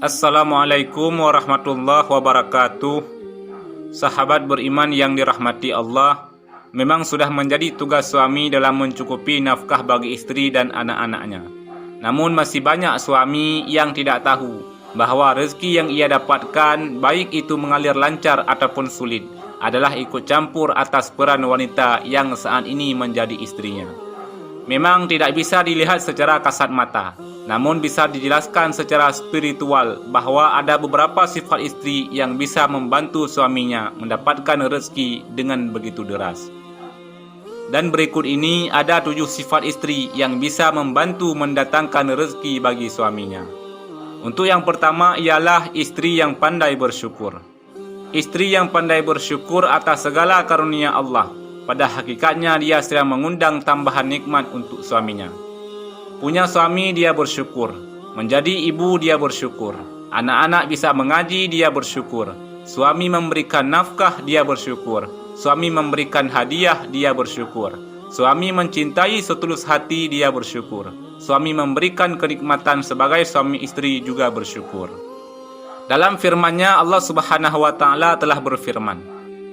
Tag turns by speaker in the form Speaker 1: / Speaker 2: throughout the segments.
Speaker 1: Assalamualaikum warahmatullahi wabarakatuh. Sahabat beriman yang dirahmati Allah, memang sudah menjadi tugas suami dalam mencukupi nafkah bagi istri dan anak-anaknya. Namun masih banyak suami yang tidak tahu bahwa rezeki yang ia dapatkan, baik itu mengalir lancar ataupun sulit, adalah ikut campur atas peran wanita yang saat ini menjadi istrinya. Memang tidak bisa dilihat secara kasat mata, namun bisa dijelaskan secara spiritual bahwa ada beberapa sifat istri yang bisa membantu suaminya mendapatkan rezeki dengan begitu deras. Dan berikut ini ada 7 sifat istri yang bisa membantu mendatangkan rezeki bagi suaminya. Untuk yang pertama ialah istri yang pandai bersyukur. Istri yang pandai bersyukur atas segala karunia Allah, pada hakikatnya dia sedang mengundang tambahan nikmat untuk suaminya. Punya suami dia bersyukur, menjadi ibu dia bersyukur, anak-anak bisa mengaji dia bersyukur, suami memberikan nafkah dia bersyukur, suami memberikan hadiah dia bersyukur, suami mencintai setulus hati dia bersyukur, suami memberikan kenikmatan sebagai suami istri juga bersyukur. Dalam firman-Nya Allah Subhanahu wa taala telah berfirman,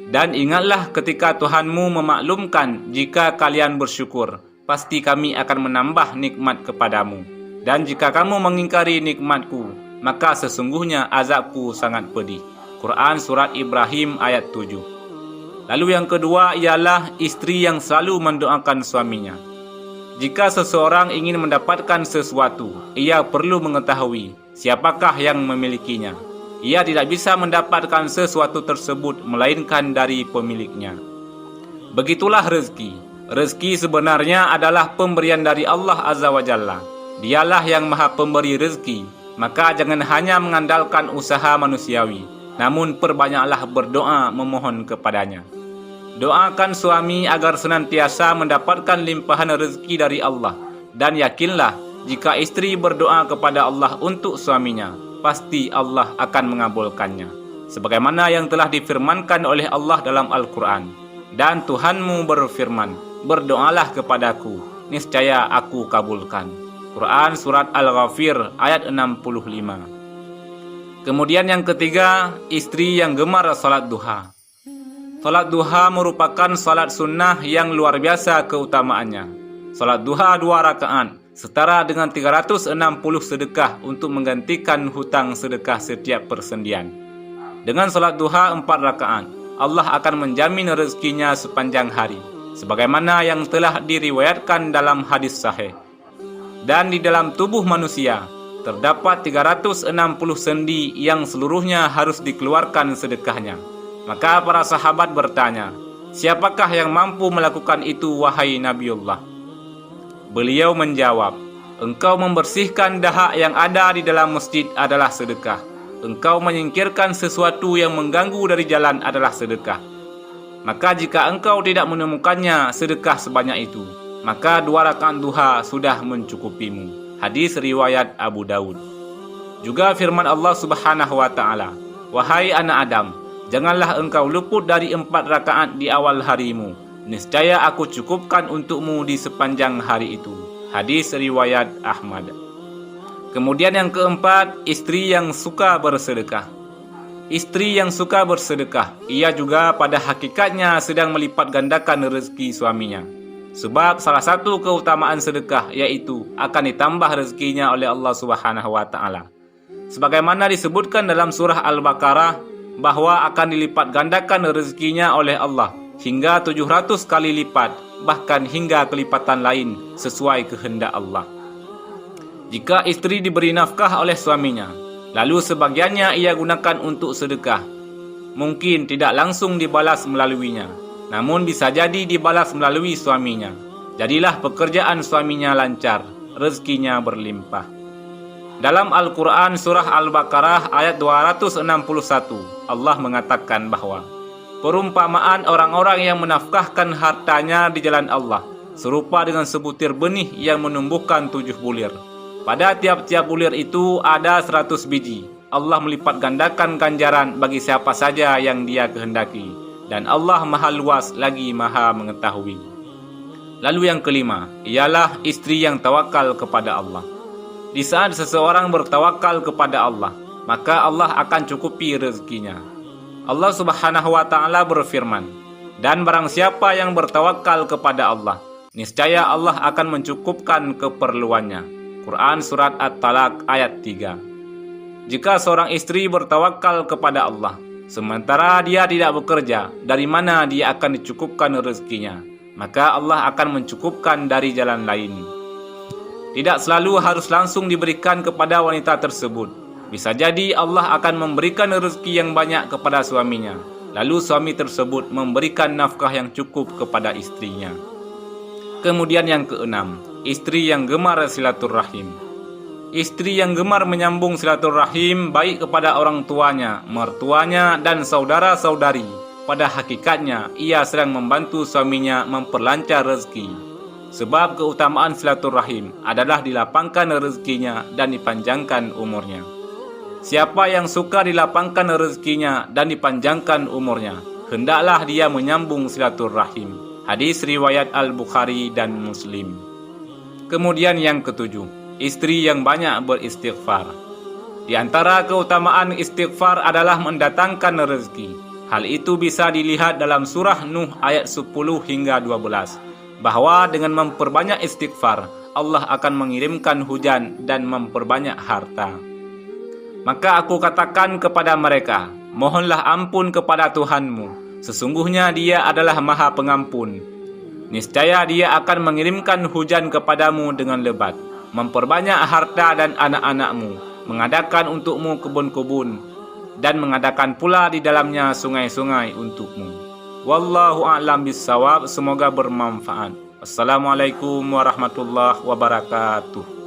Speaker 1: "Dan ingatlah ketika Tuhanmu memaklumkan jika kalian bersyukur, pasti kami akan menambah nikmat kepadamu. Dan jika kamu mengingkari nikmatku, maka sesungguhnya azabku sangat pedih." Quran Surat Ibrahim ayat 7. Lalu yang kedua ialah istri yang selalu mendoakan suaminya. Jika seseorang ingin mendapatkan sesuatu, ia perlu mengetahui siapakah yang memilikinya. Ia tidak bisa mendapatkan sesuatu tersebut melainkan dari pemiliknya. Begitulah rezeki. Rezeki sebenarnya adalah pemberian dari Allah Azza wa Jalla. Dialah yang maha pemberi rezeki. Maka jangan hanya mengandalkan usaha manusiawi, namun perbanyaklah berdoa memohon kepadanya. Doakan suami agar senantiasa mendapatkan limpahan rezeki dari Allah. Dan yakinlah, jika istri berdoa kepada Allah untuk suaminya, pasti Allah akan mengabulkannya. Sebagaimana yang telah difirmankan oleh Allah dalam Al-Quran. Dan Tuhanmu berfirman, "Berdoalah kepadaku, niscaya aku kabulkan." Quran Surat Al-Ghafir ayat 65. Kemudian yang ketiga, istri yang gemar salat duha. Salat duha merupakan salat sunnah yang luar biasa keutamaannya. Salat duha 2 rakaat setara dengan 360 sedekah untuk menggantikan hutang sedekah setiap persendian. Dengan salat duha 4 rakaat, Allah akan menjamin rezekinya sepanjang hari, sebagaimana yang telah diriwayatkan dalam hadis sahih. Dan di dalam tubuh manusia terdapat 360 sendi yang seluruhnya harus dikeluarkan sedekahnya. Maka para sahabat bertanya, "Siapakah yang mampu melakukan itu, wahai Nabiullah?" Beliau menjawab, "Engkau membersihkan dahak yang ada di dalam masjid adalah sedekah. Engkau menyingkirkan sesuatu yang mengganggu dari jalan adalah sedekah. Maka jika engkau tidak menemukannya sedekah sebanyak itu, maka 2 rakaat duha sudah mencukupimu." Hadis riwayat Abu Daud. Juga firman Allah Subhanahu wa taala, "Wahai anak Adam, janganlah engkau luput dari 4 rakaat di awal harimu. Niscaya aku cukupkan untukmu di sepanjang hari itu." Hadis riwayat Ahmad. Kemudian yang keempat, istri yang suka bersedekah. Istri yang suka bersedekah, ia juga pada hakikatnya sedang melipat gandakan rezeki suaminya. Sebab salah satu keutamaan sedekah yaitu akan ditambah rezekinya oleh Allah Subhanahu wa taala. Sebagaimana disebutkan dalam surah Al-Baqarah bahwa akan dilipat gandakan rezekinya oleh Allah hingga 700 kali lipat, bahkan hingga kelipatan lain sesuai kehendak Allah. Jika istri diberi nafkah oleh suaminya, lalu sebagiannya ia gunakan untuk sedekah, mungkin tidak langsung dibalas melaluinya, namun bisa jadi dibalas melalui suaminya. Jadilah pekerjaan suaminya lancar, rezekinya berlimpah. Dalam Al-Quran Surah Al-Baqarah ayat 261, Allah mengatakan bahwa perumpamaan orang-orang yang menafkahkan hartanya di jalan Allah serupa dengan sebutir benih yang menumbuhkan 7 bulir. Pada tiap-tiap bulir itu ada 100 biji. Allah melipat gandakan ganjaran bagi siapa saja yang Dia kehendaki. Dan Allah Maha Luas lagi Maha Mengetahui. Lalu yang kelima, ialah istri yang tawakal kepada Allah. Di saat seseorang bertawakal kepada Allah, maka Allah akan cukupi rezekinya. Allah Subhanahu wa taala berfirman, "Dan barang siapa yang bertawakal kepada Allah, niscaya Allah akan mencukupkan keperluannya." Quran Surat At-Talaq ayat 3. Jika seorang istri bertawakal kepada Allah, sementara dia tidak bekerja, dari mana dia akan dicukupkan rezekinya? Maka Allah akan mencukupkan dari jalan lain. Tidak selalu harus langsung diberikan kepada wanita tersebut. Bisa jadi Allah akan memberikan rezeki yang banyak kepada suaminya, lalu suami tersebut memberikan nafkah yang cukup kepada istrinya. Kemudian yang keenam, istri yang gemar silaturahim. Istri yang gemar menyambung silaturahim baik kepada orang tuanya, mertuanya, dan saudara-saudari. Pada hakikatnya, ia sedang membantu suaminya memperlancar rezeki. Sebab keutamaan silaturahim adalah dilapangkan rezekinya dan dipanjangkan umurnya. Siapa yang suka dilapangkan rezekinya dan dipanjangkan umurnya, hendaklah dia menyambung silaturahim. Hadis riwayat Al-Bukhari dan Muslim. Kemudian yang ketujuh, istri yang banyak beristighfar. Di antara keutamaan istighfar adalah mendatangkan rezeki. Hal itu bisa dilihat dalam surah Nuh ayat 10 hingga 12, bahwa dengan memperbanyak istighfar, Allah akan mengirimkan hujan dan memperbanyak harta. Maka aku katakan kepada mereka, mohonlah ampun kepada Tuhanmu, sesungguhnya Dia adalah Maha Pengampun. Niscaya Dia akan mengirimkan hujan kepadamu dengan lebat, memperbanyak harta dan anak-anakmu, mengadakan untukmu kebun-kebun, dan mengadakan pula di dalamnya sungai-sungai untukmu. Wallahu a'lam bissawab. Semoga bermanfaat. Assalamualaikum warahmatullahi wabarakatuh.